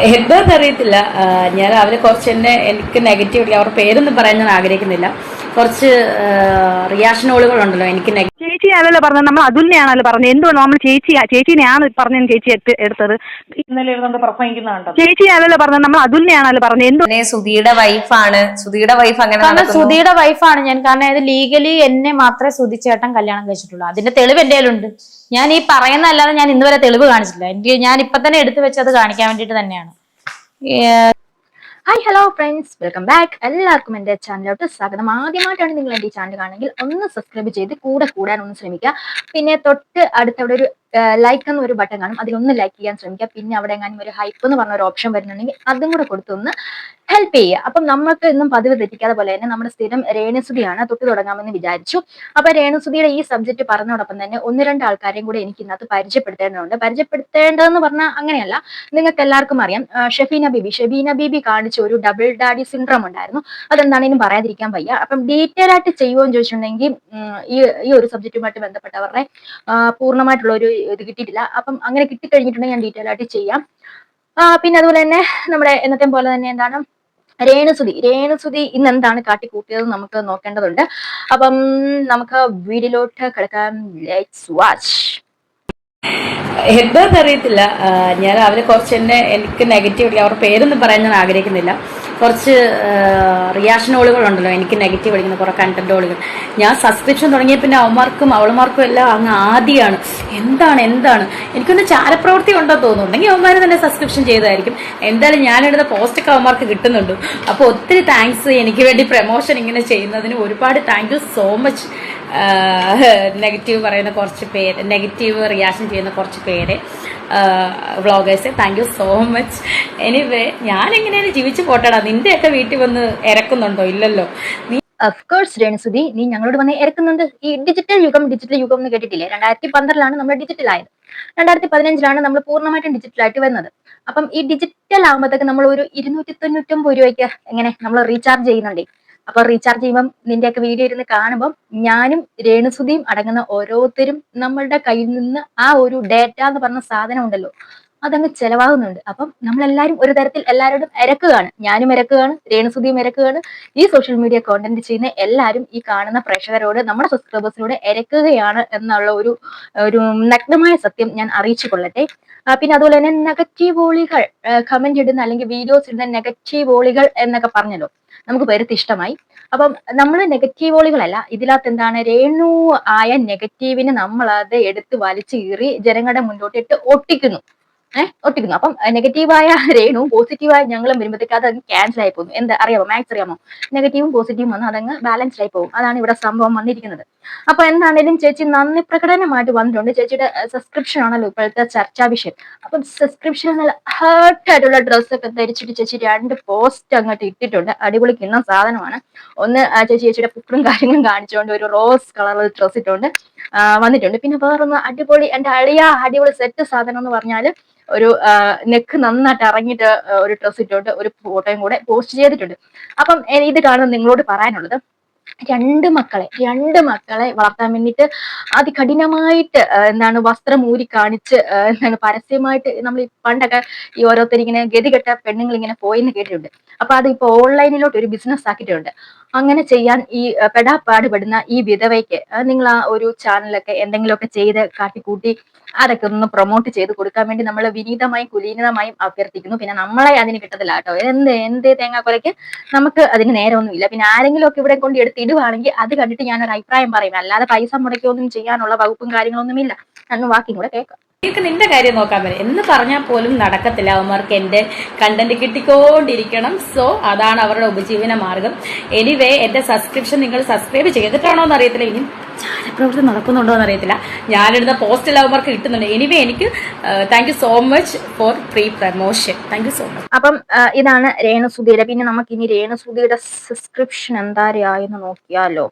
എന്താണെന്നറിയത്തില്ല. ഞാൻ അവരെ കുറച്ച് എനിക്ക് നെഗറ്റീവ് അവരുടെ പേരൊന്നും പറയാൻ ഞാൻ ആഗ്രഹിക്കുന്നില്ല. കുറച്ച് റിയാക്ഷനുകളുണ്ടല്ലോ എനിക്ക് ചേച്ചിയാണല്ലോ പറഞ്ഞത്, നമ്മൾ അതുല്യാണല്ലോ പറഞ്ഞത്. എന്തുകൊണ്ട് നമ്മൾ ചേച്ചിനെയാണ് പറഞ്ഞത്, ചേച്ചി എടുത്തത്. ഇന്നലെ ഇരുന്നുകൊണ്ട് പ്രസംഗിക്കുന്നുണ്ടോ? ചേച്ചിയാണല്ലോ പറഞ്ഞത്, നമ്മൾ അതുല്യാണല്ലോ പറഞ്ഞത്. എന്തുകൊണ്ട് സുധിയുടെ വൈഫാണ്, സുധിയുടെ വൈഫ് അങ്ങനെ കാരണം സുധിയുടെ വൈഫാണ് ഞാൻ. കാരണം ഇത് ലീഗലി എന്നെ മാത്രമേ സുധിച്ചേട്ടൻ കല്യാണം കഴിച്ചിട്ടുള്ളൂ. അതിന്റെ തെളിവ് എന്റെ കയ്യിലുണ്ട്. ഞാൻ ഈ പറയുന്നതല്ലാതെ ഞാൻ ഇന്നുവരെ തെളിവ് കാണിച്ചില്ല. ഞാൻ ഇപ്പൊ തന്നെ എടുത്തു വെച്ചത് കാണിക്കാൻ വേണ്ടിട്ട് തന്നെയാണ്. Hi hello friends, welcome back. എല്ലാവർക്കും എൻ്റെ ചാനലിലോട്ട് സ്വാഗതം. ആദ്യമായിട്ടാണ് നിങ്ങൾ എൻ്റെ ഈ ചാനൽ കാണുമെങ്കിൽ ഒന്ന് സബ്സ്ക്രൈബ് ചെയ്ത് കൂടാൻ ഒന്ന് ശ്രമിക്കുക. പിന്നെ തൊട്ട് അടുത്തവിടെ ഒരു ലൈക്ക് എന്നൊരു ബട്ടൺ കാണും, അതിലൊന്ന് ലൈക്ക് ചെയ്യാൻ ശ്രമിക്കുക. പിന്നെ അവിടെ എങ്ങാനും ഒരു ഹൈപ്പ് എന്ന് പറഞ്ഞ ഒരു ഓപ്ഷൻ വരുന്നുണ്ടെങ്കിൽ അതും കൂടെ കൊടുത്തൊന്ന് ഹെൽപ്പ് ചെയ്യുക. അപ്പം നമുക്ക് ഇന്നും പതിവ് തെറ്റിക്കാതെ പോലെ തന്നെ നമ്മുടെ സ്ഥിരം രേണുസുതിയാണ് തൊട്ട് തുടങ്ങാമെന്ന് വിചാരിച്ചു. അപ്പൊ രേണുസുതിയുടെ ഈ സബ്ജക്ട് പറഞ്ഞോടൊപ്പം തന്നെ ഒന്ന് രണ്ട് ആൾക്കാരെയും കൂടെ എനിക്ക് ഇന്നത്തെ പരിചയപ്പെടുത്തേണ്ടതുണ്ട്. പരിചയപ്പെടുത്തേണ്ടതെന്ന് പറഞ്ഞാൽ അങ്ങനെയല്ല, നിങ്ങൾക്ക് എല്ലാവർക്കും അറിയാം, ഷെബീന ബീബി കാണിച്ച ഒരു ഡബിൾ ഡാഡി സിൻഡ്രോം ഉണ്ടായിരുന്നു. അതെന്താണെങ്കിലും പറയാതിരിക്കാൻ വയ്യ. അപ്പം ഡീറ്റെയിൽ ആയിട്ട് ചെയ്യുമോ എന്ന് ചോദിച്ചിട്ടുണ്ടെങ്കിൽ ഈ ഒരു സബ്ജക്റ്റുമായിട്ട് ബന്ധപ്പെട്ടവരുടെ പൂർണ്ണമായിട്ടുള്ള ഒരു ഇത് കിട്ടിയിട്ടില്ല. അപ്പം അങ്ങനെ കിട്ടിക്കഴിഞ്ഞിട്ടുണ്ടെങ്കിൽ ഞാൻ ഡീറ്റെയിൽ ആയിട്ട് ചെയ്യാം. പിന്നെ അതുപോലെ തന്നെ നമ്മുടെ എന്നത്തെ പോലെ തന്നെ എന്താണ് രേണുസുതി ഇന്ന് എന്താണ് കാട്ടിക്കൂട്ടിയത് നമുക്ക് നോക്കേണ്ടതുണ്ട്. അപ്പം നമുക്ക് വീഡിയോയിലോട്ട് കിടക്കാം. Let's watch. എന്താണെന്നറിയത്തില്ല. ഞാൻ അവരെ കുറച്ച് എനിക്ക് നെഗറ്റീവ് അവരുടെ പേരൊന്നും പറയാൻ ഞാൻ ആഗ്രഹിക്കുന്നില്ല. കുറച്ച് റിയാക്ഷനുകളുണ്ടല്ലോ എനിക്ക് നെഗറ്റീവ് അടിക്കുന്ന കുറേ കണ്ടന്റുകൾ. ഞാൻ സബ്സ്ക്രിപ്ഷൻ തുടങ്ങിയ പിന്നെ അവളുമാർക്കും എല്ലാം അങ്ങ് ആദ്യമാണ്. എന്താണ് എനിക്കൊന്ന് ചാരപ്രവൃത്തി ഉണ്ടോ തോന്നുന്നുണ്ടെങ്കിൽ അവന്മാർ തന്നെ സബ്സ്ക്രിപ്ഷൻ ചെയ്തതായിരിക്കും. എന്തായാലും ഞാനെടുത്ത പോസ്റ്റൊക്കെ അവന്മാർക്ക് കിട്ടുന്നുണ്ട്. അപ്പോൾ ഒത്തിരി താങ്ക്സ് എനിക്ക് വേണ്ടി പ്രമോഷൻ ഇങ്ങനെ ചെയ്യുന്നതിന്. ഒരുപാട് thank you so much. Negative പറയുന്ന കുറച്ച് പേര്, നെഗറ്റീവ് റിയാക്ഷൻ ചെയ്യുന്ന കുറച്ച് പേര്, vloggers, thank you so much. Anyway ഞാൻ എങ്ങനെയാണ് ജീവിച്ചു പോട്ടടാ. നിന്റെയൊക്കെ വീട്ടിൽ വന്ന് ഇറക്കുന്നുണ്ടോ? ഇല്ലല്ലോ. അഫ്കോഴ്സ് രേണുസുതി, നീ ഞങ്ങളോട് വന്ന് ഇറക്കുന്നുണ്ട്. ഈ ഡിജിറ്റൽ യുഗം എന്ന് കേട്ടിട്ടില്ലേ? 2012 നമ്മൾ ഡിജിറ്റൽ ആയത്. 2015 നമ്മൾ പൂർണ്ണമായിട്ടും ഡിജിറ്റൽ ആയിട്ട് വരുന്നത്. അപ്പം ഈ ഡിജിറ്റൽ ആകുമ്പോഴത്തേക്ക് നമ്മൾ ഒരു 299 രൂപയ്ക്ക് എങ്ങനെ നമ്മൾ റീചാർജ് ചെയ്യുന്നുണ്ടേ. അപ്പൊ റീചാർജ് ചെയ്യുമ്പം നിന്റെയൊക്കെ വീഡിയോ ഇരുന്ന് കാണുമ്പം ഞാനും രേണുസുതിയും അടങ്ങുന്ന ഓരോരുത്തരും നമ്മളുടെ കയ്യിൽ നിന്ന് ആ ഒരു ഡേറ്റ എന്ന് പറഞ്ഞ സാധനം ഉണ്ടല്ലോ, അതങ്ങ് ചെലവാകുന്നുണ്ട്. അപ്പം നമ്മളെല്ലാരും ഒരു തരത്തിൽ എല്ലാവരോടും ഇരക്കുകയാണ്. ഞാനും ഇരക്കുകയാണ്, രേണുസുതിയും ഇരക്കുകയാണ്. ഈ സോഷ്യൽ മീഡിയ കോണ്ടന്റ് ചെയ്യുന്ന എല്ലാവരും ഈ കാണുന്ന പ്രേക്ഷകരോട്, നമ്മുടെ സബ്സ്ക്രൈബേഴ്സിനോട് ഇരക്കുകയാണ് എന്നുള്ള ഒരു നഗ്നമായ സത്യം ഞാൻ അറിയിച്ചു കൊള്ളട്ടെ. പിന്നെ അതുപോലെ തന്നെ നെഗറ്റീവോളികൾ കമന്റ് ഇടുന്ന അല്ലെങ്കിൽ വീഡിയോസ് ഇടുന്ന നെഗറ്റീവോളികൾ എന്നൊക്കെ പറഞ്ഞല്ലോ, നമുക്ക് പേരത്ത് ഇഷ്ടമായി. അപ്പം നമ്മൾ നെഗറ്റീവോളികളല്ല, ഇതിനകത്ത് എന്താണ്, രേണു ആയ നെഗറ്റീവിന് നമ്മൾ അത് എടുത്ത് വലിച്ചു കീറി ജനങ്ങളുടെ മുന്നോട്ട് ഇട്ട് ഒട്ടിക്കുന്നു. അപ്പം നെഗറ്റീവായ രേണുവും പോസിറ്റീവായ ഞങ്ങളും വരുമ്പോഴത്തേക്ക് അത് ക്യാൻസൽ ആയി പോകും. എന്താ അറിയാമോ, മാത്സ് അറിയാമോ? നെഗറ്റീവും പോസിറ്റീവും വന്ന് അതങ്ങ് ബാലൻസ്ഡ് ആയി പോകും. അതാണ് ഇവിടെ സംഭവം വന്നിരിക്കുന്നത്. അപ്പൊ എന്താണേലും ചേച്ചി നന്ദി പ്രകടനമായിട്ട് വന്നിട്ടുണ്ട്. ചേച്ചിയുടെ സബ്സ്ക്രിപ്ഷൻ ആണല്ലോ ഇപ്പോഴത്തെ ചർച്ചാ വിഷയം. അപ്പം സബ്സ്ക്രിപ്ഷൻ നല്ല ഹേർട്ട് ആയിട്ടുള്ള ഡ്രസ്സൊക്കെ ധരിച്ചിട്ട് ചേച്ചി 2 പോസ്റ്റ് അങ്ങോട്ട് ഇട്ടിട്ടുണ്ട്. അടിപൊളി കിണ്ണം സാധനമാണ്. ഒന്ന് ചേച്ചിയുടെ പുക്കളും കാര്യങ്ങളും കാണിച്ചുകൊണ്ട് ഒരു റോസ് കളറിൽ ഡ്രസ് ഇട്ടുകൊണ്ട് വന്നിട്ടുണ്ട്. പിന്നെ വേറൊന്ന് അടിപൊളി, എന്റെ അടിപൊളി സെറ്റ് സാധനം എന്ന് പറഞ്ഞാല് ഒരു നെക്ക് നന്നായിട്ട് ഇറങ്ങിയിട്ട് ഒരു ഡ്രസ് ഇട്ടുകൊണ്ട് ഒരു ഫോട്ടോയും കൂടെ പോസ്റ്റ് ചെയ്തിട്ടുണ്ട്. അപ്പം ഇത് കാണുന്നത് നിങ്ങളോട് പറയാനുള്ളത്, രണ്ട് മക്കളെ വളർത്താൻ വേണ്ടിയിട്ട് അതികഠിനമായിട്ട് എന്താണ് വസ്ത്രം ഊരി കാണിച്ച് എന്താണ് പരസ്യമായിട്ട് നമ്മൾ പണ്ടൊക്കെ ഈ ഓരോരുത്തരിങ്ങനെ ഗതികെട്ട പെണ്ണുങ്ങൾ ഇങ്ങനെ പോയിന്ന് കേട്ടിട്ടുണ്ട്. അപ്പൊ അത് ഇപ്പൊ ഓൺലൈനിലോട്ട് ഒരു ബിസിനസ് ആക്കിയിട്ടുണ്ട്. അങ്ങനെ ചെയ്യാൻ ഈ പെടാപ്പാടുപെടുന്ന ഈ വിധവയ്ക്ക് നിങ്ങൾ ആ ഒരു ചാനലൊക്കെ എന്തെങ്കിലുമൊക്കെ ചെയ്ത് കാട്ടിക്കൂട്ടി അതൊക്കെ ഒന്ന് പ്രൊമോട്ട് ചെയ്ത് കൊടുക്കാൻ വേണ്ടി നമ്മൾ വിനീതമായും കുലീനമായും അഭ്യർത്ഥിക്കുന്നു. പിന്നെ നമ്മളെ അതിന് കിട്ടത്തില്ല കേട്ടോ. എന്ത് തേങ്ങാക്കൊലയ്ക്ക് നമുക്ക് അതിന് നേരമൊന്നുമില്ല. പിന്നെ ആരെങ്കിലും ഒക്കെ ഇവിടെ കൊണ്ട് എടുത്തിടുവാണെങ്കിൽ അത് കണ്ടിട്ട് ഞാനൊരു അഭിപ്രായം പറയും. അല്ലാതെ പൈസ മുടക്കിയൊന്നും ചെയ്യാനുള്ള വകുപ്പും കാര്യങ്ങളൊന്നും ഇല്ല. അന്ന് വാക്കിയും കൂടെ കേൾക്കാം. നിങ്ങൾക്ക് നിന്റെ കാര്യം നോക്കാൻ പറ്റും എന്ന് പറഞ്ഞാൽ പോലും നടക്കത്തില്ല. അവന്മാർക്ക് എന്റെ കണ്ടന്റ് കിട്ടിക്കൊണ്ടിരിക്കണം. സോ അതാണ് അവരുടെ ഉപജീവന മാർഗം. എനിവേ എന്റെ സബ്സ്ക്രിപ്ഷൻ നിങ്ങൾ സബ്സ്ക്രൈബ് ചെയ്തിട്ടാണോ എന്ന് അറിയത്തില്ല, ഇനി ചാരപ്രവൃത്തി നടക്കുന്നുണ്ടോ എന്ന് അറിയത്തില്ല. ഞാനിടുന്ന പോസ്റ്റിൽ അവന്മാർക്ക് കിട്ടുന്നുണ്ട്. എനിവേ എനിക്ക് thank you so much for free promotion. Thank you so much. അപ്പം ഇതാണ് രേണുസുതിയുടെ. പിന്നെ നമുക്ക് ഇനി രേണുസുതിയുടെ സബ്സ്ക്രിപ്ഷൻ എന്തായാലും നോക്കിയാലോ.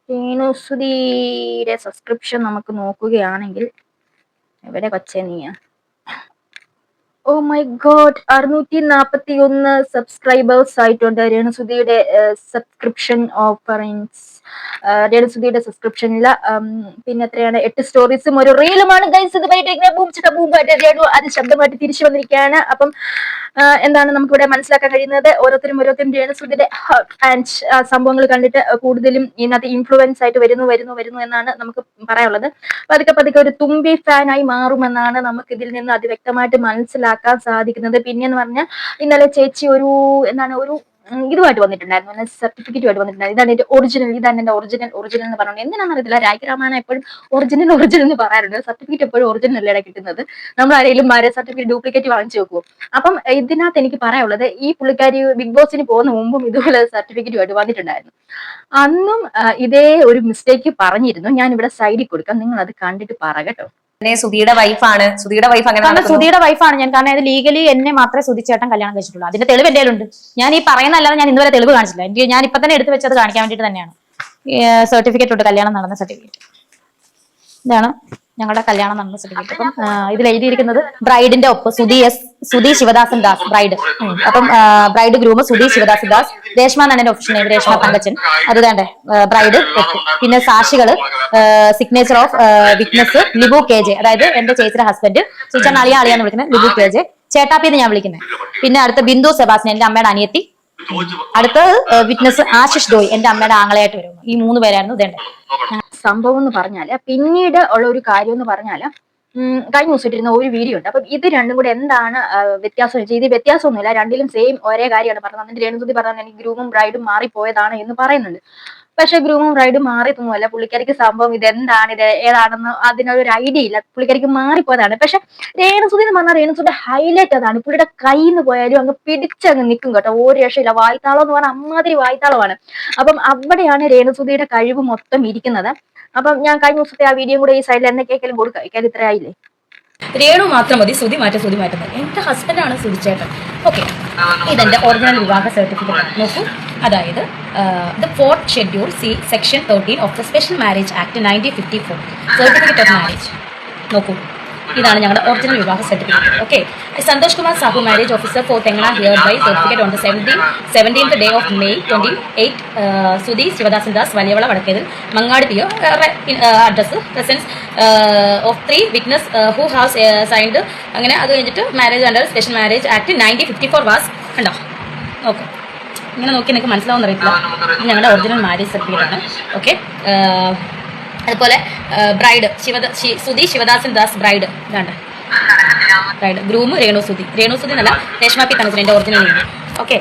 രേണുസുതിയുടെ സബ്സ്ക്രിപ്ഷൻ നമുക്ക് നോക്കുകയാണെങ്കിൽ, എവിടെ കൊച്ചേ നീ? ഓ മൈ ഗോഡ്, 641 സബ്സ്ക്രൈബേഴ്സ് ആയിട്ടുണ്ട് രേണുസുധിയുടെ സബ്സ്ക്രിപ്ഷൻ ഓഫറിങ്സ്. രേണുസുധിയുടെ സബ്സ്ക്രിപ്ഷനിൽ പിന്നെ എത്രയാണ് 8 സ്റ്റോറീസും ഒരു റീലുമാണ് ഗൈസ്. ഇത് രേണു അത് ശബ്ദമായിട്ട് തിരിച്ചു വന്നിരിക്കുകയാണ്. അപ്പം എന്താണ് നമുക്കിവിടെ മനസ്സിലാക്കാൻ കഴിയുന്നത്, ഓരോരുത്തരും രേണുസുധിയുടെ ആൻഡ് സംഭവങ്ങൾ കണ്ടിട്ട് കൂടുതലും ഇതിനകത്ത് ഇൻഫ്ലുവൻസ് ആയിട്ട് വരുന്നു എന്നാണ് നമുക്ക് പറയാനുള്ളത്. പതുക്കെ ഒരു തുമ്പി ഫാനായി മാറുമെന്നാണ് നമുക്ക് ഇതിൽ നിന്ന് അതിവ്യക്തമായിട്ട് മനസ്സിലാക്കാൻ സാധിക്കുന്നത്. പിന്നെന്ന് പറഞ്ഞാൽ ഇന്നലെ ചേച്ചി ഒരു ഇതുമായിട്ട് വന്നിട്ടുണ്ടായിരുന്നു, സർട്ടിഫിക്കറ്റുമായിട്ട് വന്നിട്ടുണ്ടായിരുന്നു. ഇതാണ് എന്റെ ഒറിജിനൽ എന്ന് പറഞ്ഞു. എന്തിനാണെന്ന് അറിയത്തില്ല, രാജരാമായണം എപ്പോഴും ഒറിജിനൽ എന്ന് പറയാറുണ്ട്. സർട്ടിഫിക്കറ്റ് എപ്പോഴും ഒറിജിനൽ അല്ലേ കിട്ടുന്നത്. നമ്മൾ ആരെങ്കിലും സർട്ടിഫിക്കറ്റ് ഡ്യൂപ്ലിക്കേറ്റ് വാങ്ങിച്ചു വെക്കുമോ? അപ്പം ഇതിനകത്ത് എനിക്ക് പറയാനുള്ളത്, ഈ പുള്ളിക്കാരി ബിഗ് ബോസിന് പോകുന്ന മുമ്പും ഇതുപോലെ സർട്ടിഫിക്കറ്റുമായിട്ട് വന്നിട്ടുണ്ടായിരുന്നു. അന്നും ഇതേ ഒരു മിസ്റ്റേക്ക് പറഞ്ഞിരുന്നു. ഞാൻ ഇവിടെ സൈഡിൽ കൊടുക്കാം, നിങ്ങൾ അത് കണ്ടിട്ട് പറ കേട്ടോ. സുധിയുടെ വൈഫാണ്. സുധിയുടെ വൈഫ് അങ്ങനെ കാരണം സുധിയുടെ വൈഫാണ് ഞാൻ. കാരണം ഇത് ലീഗലി എന്നെ മാത്രമേ സുധിച്ചേട്ടൻ കല്യാണം കഴിച്ചിട്ടുള്ളൂ. അതിന്റെ തെളിവ് എന്റെ ഉണ്ട്. ഞാൻ ഈ പറയുന്നല്ലാതെ ഞാൻ ഇന്നുവരെ തെളിവ് കാണിച്ചില്ല. ഞാൻ ഇപ്പൊ തന്നെ എടുത്തു വെച്ചത് കാണിക്കാൻ വേണ്ടിട്ട് തന്നെയാണ്. സർട്ടിഫിക്കറ്റ് ഉണ്ട്, കല്യാണം നടന്ന സർട്ടിഫിക്കറ്റ്. ഇതാണ് ഞങ്ങളുടെ കല്യാണം നടന്ന സർട്ടിഫിക്കറ്റ്. അപ്പം ഇതിൽ എഴുതിയിരിക്കുന്നത് ബ്രൈഡിന്റെ ഒപ്പ് സുധി ശിവദാസൻ ദാസ് ബ്രൈഡ്. അപ്പം ബ്രൈഡ് ഗ്രൂം സുധി ശിവദാസൻ ദാസ്. രേഷ്മ എന്നാണ് ഒഫീഷ്യൽ നെയിം, രേഷ്മ തങ്കച്ചൻ. അത് വേണ്ടേ ബ്രൈഡ് ഒപ്പ്. പിന്നെ സാക്ഷികള് signature of witness Libu K J, അതായത് എന്റെ ചേച്ചിയുടെ ഹസ്ബൻഡ്. ചേച്ചൻ അളിയാന്ന് വിളിക്കുന്നത് ലിബു കെ ജെ. ചേട്ടാപ്പിന്ന് ഞാൻ വിളിക്കുന്നത്. പിന്നെ അടുത്ത ബിന്ദു സെബാസ്റ്റ്യൻ, എന്റെ അമ്മയുടെ അനിയത്തി. അടുത്തത് വിറ്റ്നസ് ആശിഷ് ഡോയ്, എന്റെ അമ്മയുടെ ആങ്ങളയായിട്ട് വരുന്നു. ഈ 3 പേരായിരുന്നു ഇതേണ്ട സംഭവം എന്ന് പറഞ്ഞാല്. പിന്നീട് ഉള്ള ഒരു കാര്യം എന്ന് പറഞ്ഞാല്, കഴിഞ്ഞ ദിവസം ഇട്ടിരുന്ന ഒരു വീഡിയോ ഉണ്ട്. അപ്പൊ ഇത് രണ്ടും കൂടെ എന്താണ് വ്യത്യാസം വെച്ചാൽ, ഇത് വ്യത്യാസമൊന്നുമില്ല, രണ്ടിലും സെയിം ഒരേ കാര്യമാണ് പറഞ്ഞത്. എന്നിട്ട് രേണുസുധി പറഞ്ഞത് എനിക്ക് ഗ്രൂമും ബ്രൈഡും മാറിപ്പോയതാണ് എന്ന് പറയുന്നുണ്ട്. പക്ഷെ ഗ്രൂമും ബ്രൈഡും മാറിയൊന്നുമല്ല. പുള്ളിക്കാരിക്ക് സംഭവം ഇതെന്താണ്, ഇത് ഏതാണെന്ന് അതിനൊരു ഐഡിയ ഇല്ല. പുള്ളിക്കാരിക്ക് മാറിപ്പോയതാണ്. പക്ഷെ രേണുസുധി എന്ന് പറഞ്ഞാൽ രേണുസുധിയുടെ ഹൈലൈറ്റ് അതാണ്. പുള്ളിയുടെ കയ്യിൽ നിന്ന് പോയാലും അങ്ങ് പിടിച്ചങ്ങ് നിൽക്കും കേട്ടോ. ഒരു രക്ഷയില്ല. വായ്ത്താളം എന്ന് പറഞ്ഞാൽ അമ്മാതിരി വായ്ത്താളമാണ്. അപ്പം അവിടെയാണ് രേണുസുധിയുടെ കഴിവ് മൊത്തം ഇരിക്കുന്നത്. അപ്പം ഞാൻ കഴിഞ്ഞ ദിവസത്തെ ആ വീഡിയോ കൂടെ ഈ സൈഡിൽ എന്നൊക്കെയായാലും കൊടുക്കാം. ഇക്കാര്യം ഇത്ര ആയില്ലേ. രേണു മാത്രം മതി സുധി മാറ്റുന്നത്. എന്റെ ഹസ്ബൻഡാണ് സുധിച്ചേട്ടൻ. ഓക്കെ, ഇതെന്റെ ഒറിജിനൽ വിവാഹ സർട്ടിഫിക്കറ്റ് നോക്കൂ. അതായത് the 4th schedule C section 13 of the special marriage act 1954 certificate of marriage നോക്കൂ. ഇതാണ് ഞങ്ങളുടെ ഒറിജിനൽ വിവാഹ certificate. Okay, Santhosh Kumar Sahu marriage officer for Thengana here by certificate on the 17th day of May 28 Sudhi Sivadasan Das Valiyavala Vadakkethil Mangad P O. Address presence of 3 witness who has signed. അങ്ങനെ അത് കഴിഞ്ഞിട്ട് marriage under special marriage act 1954 was. കണ്ടോ, okay, ഇങ്ങനെ നോക്കി നിങ്ങൾക്ക് മനസ്സിലാവുന്ന അറിയില്ല. ഞങ്ങളുടെ ഒറിജിനൽ മാരേജ് സർട്ടിഫിക്കറ്റ് ആണ്. ഓക്കെ, അതുപോലെ ബ്രൈഡ് സുധി ശിവദാസൻ ദാസ് ബ്രൈഡ്. ഇതാണ്ട് ബ്രൈഡ്. ഗ്രൂം രേണുസുധി എന്നല്ല, രേഷ്മ പി തങ്കച്ചൻ, എന്റെ ഒറിജിനൽ നെയിം. ഓക്കെ,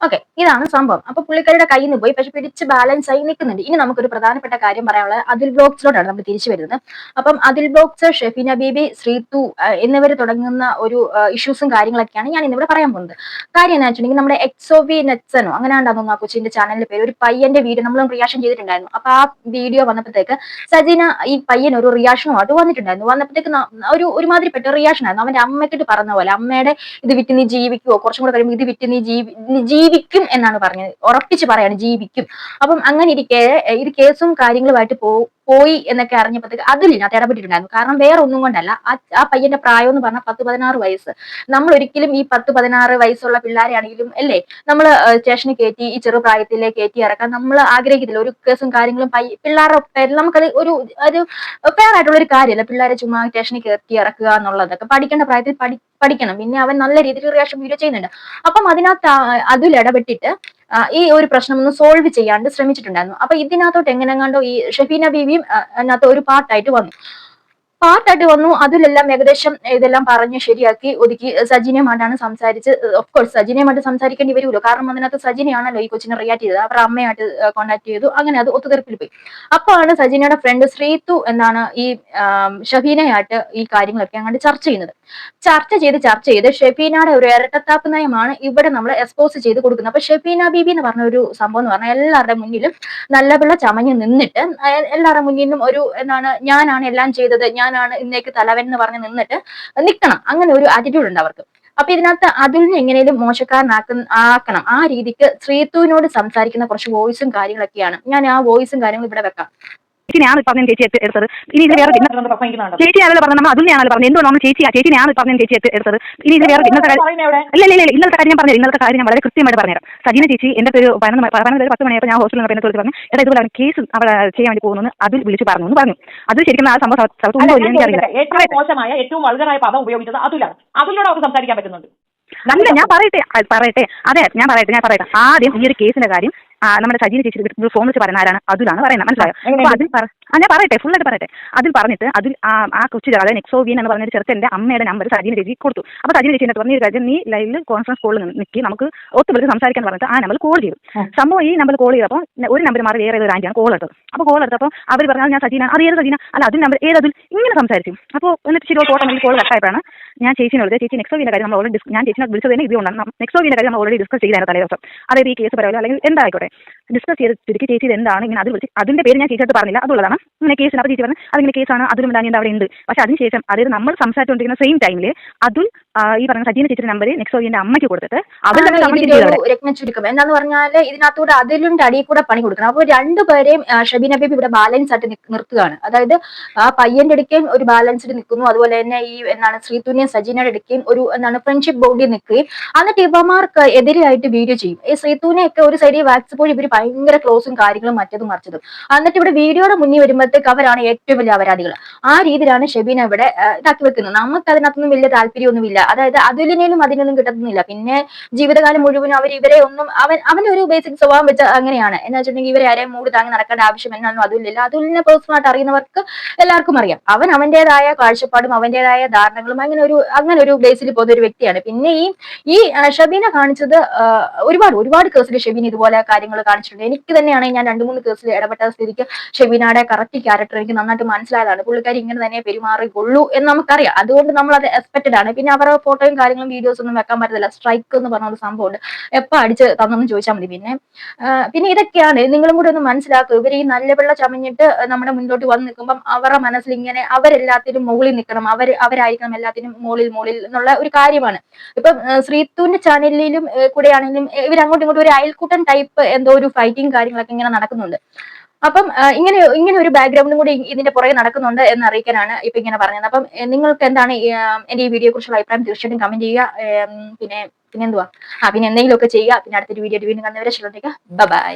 ഓക്കെ, ഇതാണ് സംഭവം. അപ്പൊ പുള്ളിക്കാരുടെ കയ്യിൽ നിന്ന് പോയി, പക്ഷെ പിടിച്ച് ബാലൻസ് ആയി നിൽക്കുന്നുണ്ട്. ഇനി നമുക്കൊരു പ്രധാനപ്പെട്ട കാര്യം പറയാനുള്ളത് അതിൽ ബ്ലോഗ്സിലോട്ടാണ് നമ്മൾ തിരിച്ചു വരുന്നത്. അപ്പം അതിൽ ബ്ലോഗ്സ്, ഷെഫീന ബീബി, ശ്രീതു എന്നിവർ തുടങ്ങുന്ന ഒരു ഇഷ്യൂസും കാര്യങ്ങളൊക്കെയാണ് ഞാൻ ഇന്നിവിടെ പറയാൻ പോകുന്നത്. കാര്യം എന്താ വെച്ചിട്ടുണ്ടെങ്കിൽ, നമ്മുടെ എക്സോവി നെറ്റ്സനോ അങ്ങനെ ഉണ്ടാകുന്നു ആ കൊച്ചിന്റെ ചാനലിന്റെ പേര്, ഒരു പയ്യന്റെ വീഡിയോ നമ്മൾ റിയാക്ഷൻ ചെയ്തിട്ടുണ്ടായിരുന്നു. അപ്പൊ ആ വീഡിയോ വന്നപ്പോഴത്തേക്ക് സജീന ഈ പയ്യൻ ഒരു റിയാക്ഷനുമായിട്ട് വന്നിട്ടുണ്ടായിരുന്നു. വന്നപ്പോഴത്തേക്ക് ഒരുമാതിരിപ്പെട്ട റിയാക്ഷൻ ആയിരുന്നു. അവന്റെ അമ്മയ്ക്കിട്ട് പറഞ്ഞ പോലെ, അമ്മയുടെ ഇത് വിറ്റ് നീ ജീവിക്കുവോ, കുറച്ചും കൂടെ കഴിയുമ്പോൾ ഇത് വിറ്റ് നീ ജീവിക്കും എന്നാണ് പറഞ്ഞത്. ഉറപ്പിച്ച് പറയാണ്, ജീവിക്കും. അപ്പം അങ്ങനെ ഇരിക്കെ ഇത് കേസും കാര്യങ്ങളുമായിട്ട് പോയി എന്നൊക്കെ അറിഞ്ഞപ്പോഴത്തേക്ക് അതിലിനകത്ത് ഇടപെട്ടിട്ടുണ്ടായിരുന്നു. കാരണം വേറെ ഒന്നും കൊണ്ടല്ല, ആ പയ്യന്റെ പ്രായം എന്ന് പറഞ്ഞാൽ 10-16 വയസ്സ്. നമ്മൾ ഒരിക്കലും ഈ 10-16 വയസ്സുള്ള പിള്ളേരെയാണെങ്കിലും അല്ലേ നമ്മൾ സ്റ്റേഷനിൽ കയറ്റി ഈ ചെറുപ്രായത്തിലെ കയറ്റി ഇറക്കാൻ നമ്മൾ ആഗ്രഹിക്കത്തില്ല. ഒരു കേസും കാര്യങ്ങളും പിള്ളേരുടെ നമുക്കത് ഒരു ഫെയർ ആയിട്ടുള്ള ഒരു കാര്യമല്ല. പിള്ളേരെ ചുമ്മാ സ്റ്റേഷനിൽ കയറ്റി ഇറക്കുക എന്നുള്ളതൊക്കെ പഠിക്കേണ്ട പ്രായത്തിൽ പഠിക്കണം. പിന്നെ അവൻ നല്ല രീതിയിൽ റിയാക്ഷൻ വീഡിയോ ചെയ്യുന്നുണ്ട്. അപ്പം അതിനകത്ത് അതിൽ ഇടപെട്ടിട്ട് ഈ ഒരു പ്രശ്നം ഒന്ന് സോൾവ് ചെയ്യാണ്ട് ശ്രമിച്ചിട്ടുണ്ടായിരുന്നു. അപ്പൊ ഇതിനകത്തോട്ട് എങ്ങനെങ്ങാണ്ടോ ഈ ഷെഫീന ബീവിയും അതിനകത്ത് ഒരു പാർട്ടായിട്ട് വന്നു. അതിലെല്ലാം ഏകദേശം ഇതെല്ലാം പറഞ്ഞ് ശരിയാക്കി ഒതുക്കി സജിനയുമായിട്ടാണ് സംസാരിച്ച്. ഓഫ് കോഴ്സ് സജിനയുമായിട്ട് സംസാരിക്കേണ്ടി വരുമല്ലോ, കാരണം അതിനകത്ത് സജിനയാണല്ലോ ഈ കൊച്ചിനെ റിയാക്ട് ചെയ്തത്. അവരുടെ അമ്മയായിട്ട് കോൺടാക്ട് ചെയ്തു. അങ്ങനെ അത് ഒത്തുതീർപ്പിൽ പോയി. അപ്പോഴാണ് സജിനയുടെ ഫ്രണ്ട് ശ്രീതു എന്നാണ് ഈ ഷഫീനയായിട്ട് ഈ കാര്യങ്ങളൊക്കെ അങ്ങോട്ട് ചർച്ച ചെയ്ത് ഷെഫീനയുടെ ഒരു ഇരട്ടത്താപ്പ് നയമാണ് ഇവിടെ നമ്മൾ എക്സ്പോസ് ചെയ്ത് കൊടുക്കുന്നത്. അപ്പൊ ഷെഫീന ബീബി എന്ന് പറഞ്ഞ ഒരു സംഭവം എന്ന് പറഞ്ഞാൽ എല്ലാവരുടെ മുന്നിലും നല്ല പിള്ള ചമഞ്ഞ് നിന്നിട്ട് എല്ലാവരുടെ മുന്നിലും ഒരു ഞാനാണ് എല്ലാം ചെയ്തത്, ഞാനാണ് ഇന്നേക്ക് തലവൻ എന്ന് പറഞ്ഞ് നിന്നിട്ട് നിൽക്കണം. അങ്ങനെ ഒരു ആറ്റിറ്റ്യൂഡ് ഉണ്ട് അവർക്ക്. അപ്പൊ ഇതിനകത്ത് അതിലിന് എങ്ങനെയും മോശക്കാരനാക്കണം ആ രീതിക്ക് ശ്രീതുവിനോട് സംസാരിക്കുന്ന കുറച്ച് വോയിസും കാര്യങ്ങളൊക്കെയാണ്. ഞാൻ ആ വോയിസും കാര്യങ്ങളും ഇവിടെ വെക്കാം. ചേച്ചിനെയാണ് പറഞ്ഞ ചേച്ചി എടുത്തത്. ഇനി ഇത് വേറെ കിടന്ന് പ്രസംഗിക്കുന്നുണ്ടോ? ചേച്ചി ആണല്ലോ പറഞ്ഞത്, നമ്മൾ അതുല്യാണല്ലോ പറഞ്ഞത്. എന്തുകൊണ്ടാണ് ചേച്ചിനെയാണ് പറഞ്ഞ ചേച്ചി എടുത്തത്. ഇനി ഇത് വേറെ ഇന്നത്തെ ഇന്നത്തെ കാര്യം ഞാൻ പറഞ്ഞത്. ഇന്നത്തെ കാര്യം ഞാൻ വളരെ കൃത്യമായിട്ട് പറഞ്ഞുതരാം. സജീന ചേച്ചി എന്റെ ഒരു 10 മണിയായപ്പോൾ ഞാൻ ഹോസ്റ്റലിൽ നിന്ന് ചോദിച്ചു പറഞ്ഞു, എടാ ഇതുപോലെ കേസ് അവിടെ ചെയ്യാൻ വേണ്ടി പോകുന്നു അതിൽ വിളിച്ച് പറഞ്ഞു. അത് ശരിക്കും ആ സംഭവം എനിക്കറിയില്ല. ഏറ്റവും മോശമായ ഏറ്റവും വൾഗറായ പദം ഉപയോഗിച്ചത് അതുലാണ്. അതിലൂടെ അവർക്ക് സംസാരിക്കാൻ പറ്റുന്നുണ്ട്. നല്ല ഞാൻ പറയട്ടെ അതെ ഞാൻ പറയട്ടെ ആദ്യം ഈ ഒരു കേസിന്റെ കാര്യം നമ്മുടെ സജീന ചേച്ചി ഫോൺ വെച്ച് പറയുന്ന ആരാണ് അതിലാണ് പറയുന്നത്, മനസ്സിലായോ? അപ്പൊ അതിൽ ഞാൻ പറയട്ടെ ഫുള്ളായിട്ട് പറയട്ടെ. അതിൽ പറഞ്ഞിട്ട് അതിൽ ആ കൊച്ചു അതായത് നെക്സോവിയൻ എന്ന് പറഞ്ഞൊരു ചെറുക്കന്റെ അമ്മയുടെ നമ്പർ സജീന ചേച്ചി കൊടുത്തു. അപ്പോൾ സജീന ചേച്ചി എന്നിട്ട് പറഞ്ഞ കാര്യം, നീ ലൈവിൽ കോൺഫറൻസ് കോളിൽ നിൽക്കി നമുക്ക് ഒത്തു വിളിച്ച് സംസാരിക്കാൻ പറഞ്ഞിട്ട് ആ നമ്പർ കോൾ ചെയ്തു. സംഭവം ഈ നമ്പർ കോൾ ചെയ്തപ്പോൾ ഒരു നമ്പർ മാറി വേറെ ഒരു ആന്റിയാണ് കോൾ എടുത്തത്. അപ്പോൾ കോൾ എടുത്തപ്പോൾ അവർ പറഞ്ഞാൽ ഞാൻ സജീന, അത് ഏത് സജീന അല്ല അതിൽ നമ്പർ ഏതതിൽ ഇങ്ങനെ സംസാരിച്ചു. അപ്പോൾ എന്നിട്ട് ശരി ഫോട്ടോ കോൾ കട്ടായപ്പോഴാണ് ഞാൻ ചേച്ചിനെ വിളിച്ചത്. ചേച്ചി നെക്സോവിന്റെ കാര്യം നമ്മൾ ഓൾറെഡി ഞാൻ ചേച്ചിനെ വിളിച്ചത് തന്നെ ഇതുകൊണ്ടാണ്. നെക്സോവിന്റെ കാര്യം നമ്മൾ ഓൾറെഡി ഡിസ്കസ് ചെയ്തായിരുന്നു തലേ ദിവസം. അതായത് ഈ കേസ് പറയുമല്ലോ അല്ലെങ്കിൽ എന്തായിക്കോട്ടെ ഡിസ്കസ് ചെയ്ത് ചുരുക്കി ചേച്ചി എന്താണ് ഇങ്ങനെ അതിൽ വിളിച്ച് അതിന്റെ പേര് ഞാൻ ചേച്ചിയോട് പറഞ്ഞില്ല, അതുള്ളതാണ് ഇങ്ങനെ കേസിന്. അപ്പോൾ ചേച്ചി പറഞ്ഞു അതിങ്ങനെ കേസാണ്, അതിലും എന്താ അവിടെ ഉണ്ട്. പക്ഷെ അതിനുശേഷം അതായത് നമ്മൾ സംസാരിച്ചുകൊണ്ടിരിക്കുന്ന സെയിം ടൈമിൽ അതുൽ ഈ പറഞ്ഞ സജീന ചേച്ചിയുടെ നമ്പർ നെക്സോവിന്റെ അമ്മയ്ക്ക് കൊടുത്തിട്ട് രത്ന ചുരുക്കം എന്താന്ന് പറഞ്ഞാല് ഇതിനകത്തൂടെ അതിലുണ്ട് അടിയിൽ കൂടെ പണി കൊടുക്കണം. അപ്പോൾ രണ്ടുപേരെയും ഷബീന ബേബി ഇവിടെ ബാലൻസ് ആയിട്ട് നിർത്തുകയാണ്. അതായത് ആ പയ്യന്റെ ഇടയ്ക്കും ഒരു ബാലൻസ്ഡ് നിൽക്കുന്നു, അതുപോലെ തന്നെ ഈ എന്താണ് ശ്രീതുനെയും സജീനയുടെ ഇടയ്ക്കും ഒരു എന്താണ് ഫ്രണ്ട്ഷിപ്പ് ബോണ്ടിൽ നിൽക്കുകയും എന്നിട്ട് ഇവമാർക്ക് എതിരെയായിട്ട് വീഡിയോ ചെയ്യും. ഈ ശ്രീതുനെയൊക്കെ ഒരു സൈഡിൽ വാട്സപ്പോഴും ഇവർ ഭയങ്കര ക്ലോസും കാര്യങ്ങളും മറ്റതും മറിച്ചതും. എന്നിട്ട് ഇവിടെ വീഡിയോയുടെ മുന്നിൽ വരുമ്പോഴത്തേക്ക് അവരാണ് ഏറ്റവും വലിയ അപരാധികൾ. ആ രീതിയിലാണ് ഷബീന ഇവിടെ ഇതാക്കി വെക്കുന്നത്. നമുക്ക് അതിനകത്തൊന്നും വലിയ താല്പര്യമൊന്നുമില്ല. അതായത് അതിലിനും അതിനൊന്നും കിട്ടുന്നില്ല. പിന്നെ ജീവിതകാലം മുഴുവനും അവർ ഇവരെ ഒന്നും അവന്റെ ഒരു ബേസിക് സ്വഭാവം വെച്ച് അങ്ങനെയാണ്. എന്ന് വെച്ചിട്ടുണ്ടെങ്കിൽ ഇവരെ ആരെയും മൂടി താങ്ങി നടക്കേണ്ട ആവശ്യം എന്നാലും അതിലില്ല. അതുലിനെ പേഴ്സണലായിട്ട് അറിയുന്നവർക്ക് എല്ലാവർക്കും അറിയാം. അവന്റേതായ കാഴ്ചപ്പാടും അവന്റേതായ ധാരണകളും അങ്ങനെ ഒരു ബേസിൽ പോകുന്ന ഒരു വ്യക്തിയാണ്. പിന്നെ ഈ ഷബീന കാണിച്ചത് ഒരുപാട് കേസിൽ ഷബീന ഇതുപോലെ കാര്യങ്ങൾ കാണിച്ചിട്ടുണ്ട്. എനിക്ക് തന്നെയാണ് ഞാൻ 2-3 കേസിൽ ഇടപെട്ട സ്ഥിതിക്ക് ഷബീനയുടെ കറക്റ്റ് ക്യാരക്ടർ എനിക്ക് നന്നായിട്ട് മനസ്സിലായതാണ്. പുള്ളിക്കാരി ഇങ്ങനെ തന്നെ പെരുമാറിക്കൊള്ളൂ എന്ന് നമുക്കറിയാം. അതുകൊണ്ട് നമ്മൾ അത് എക്സ്പെക്റ്റഡ് ആണ്. പിന്നെ അവരുടെ ഫോട്ടോയും കാര്യങ്ങളും വീഡിയോസ് ഒന്നും വെക്കാൻ പറ്റത്തില്ല. സ്ട്രൈക്ക് എന്ന് പറഞ്ഞ ഒരു സംഭവമുണ്ട്. എപ്പോ അടിച്ച് തന്നെന്ന് ചോദിച്ചാൽ മതി. പിന്നെ ഇതൊക്കെയാണ് നിങ്ങളും കൂടെ ഒന്ന് മനസ്സിലാക്കുക. ഇവർ ഈ നല്ല വെള്ള ചമഞ്ഞിട്ട് നമ്മുടെ മുന്നോട്ട് വന്ന് നിൽക്കുമ്പോൾ അവരുടെ മനസ്സിൽ ഇങ്ങനെ അവരെല്ലാത്തിനും മുകളിൽ നിൽക്കണം, അവരായിരിക്കണം എല്ലാത്തിനും മുകളിൽ എന്നുള്ള ഒരു കാര്യമാണ്. ഇപ്പം ശ്രീത്തുവിന്റെ ചാനലിലും കൂടെ ആണെങ്കിലും ഇവർ അങ്ങോട്ടും ഇങ്ങോട്ടും ഒരു അയൽക്കൂട്ടൻ ടൈപ്പ് എന്തോ ഒരു ഫൈറ്റിംഗ് കാര്യങ്ങളൊക്കെ ഇങ്ങനെ നടക്കുന്നുണ്ട്. അപ്പം ഇങ്ങനെ ഒരു ബാക്ക്ഗ്രൗണ്ടും കൂടി ഇതിന്റെ പുറകെ നടക്കുന്നുണ്ട് എന്ന് അറിയിക്കാനാണ് ഇപ്പൊ ഇങ്ങനെ പറഞ്ഞത്. അപ്പം നിങ്ങൾക്ക് എന്താണ് എന്റെ ഈ വീഡിയോ കുറിച്ചുള്ള അഭിപ്രായം തീർച്ചയായിട്ടും കമന്റ് ചെയ്യുക. പിന്നെ എന്തുവാ പിന്നെ എന്തെങ്കിലുമൊക്കെ ചെയ്യുക. പിന്നെ അടുത്തൊരു വീഡിയോ വീണ്ടും കണ്ടുവരെ ശ്രദ്ധിക്കുക. ബൈ.